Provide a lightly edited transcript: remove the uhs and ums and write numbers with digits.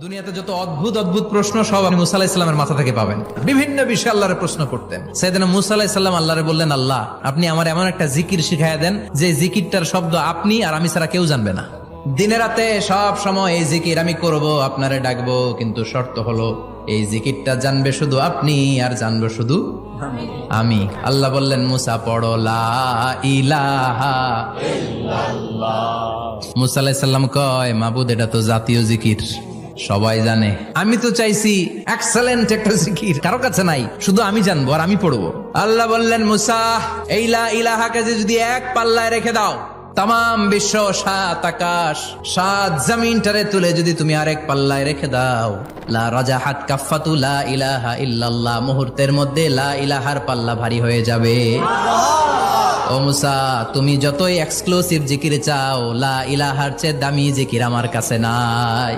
দুনিয়াতে যত অদ্ভুত অদ্ভুত প্রশ্ন সব আপনি মুসা আলাহিস সাল্লামের মাথা থেকে পাবেন। বিভিন্ন বিষয়ে আল্লাহরে প্রশ্ন করতেন। সাইয়েদনা মুসা আলাহিস সাল্লাম আল্লাহরে বললেন, আল্লাহ আপনি আমার এমন একটা জিকির শিখাইয়া দেন যে জিকিরটার শব্দ আপনি আর আমি ছাড়া কেউ জানবে না। দিনে রাতে সব সময় এই জিকির আমি করব, আপনারে ডাকবো, কিন্তু শর্ত হলো এই জিকিরটা জানবে শুধু আপনি আর জানবো শুধু আমি। আল্লাহ বললেন, মুসা পড়ো লা ইলাহা ইল্লাল্লাহ। মুসা আলাইহিস সালাম কয়, মাবুদ এটা তো জাতীয় জিকির, সবাই জানে। আমি তো চাইছি এক্সেলেন্ট একটা জিকির, কারো কাছে নাই, শুধু আমি জানবো আর আমি পড়বো। আল্লাহ বললেন, মুসা এই লা ইলাহাকে যদি এক পাল্লায় রেখে দাও, তাম বিশ্ব, 7 আকাশ 7 জমিনটারে তুলে যদি তুমি আরেক পাল্লায় রেখে দাও, লা রাজাহাত কাফাতু লা ইলাহা ইল্লাল্লাহ, মুহূর্তের মধ্যে লা ইলাহার পাল্লা ভারী হয়ে যাবে। ও মুসা, তুমি যতই এক্সক্লুসিভ জিকির চাও, লা ইলাহার চেয়ে দামি জিকির আমার কাছে নাই।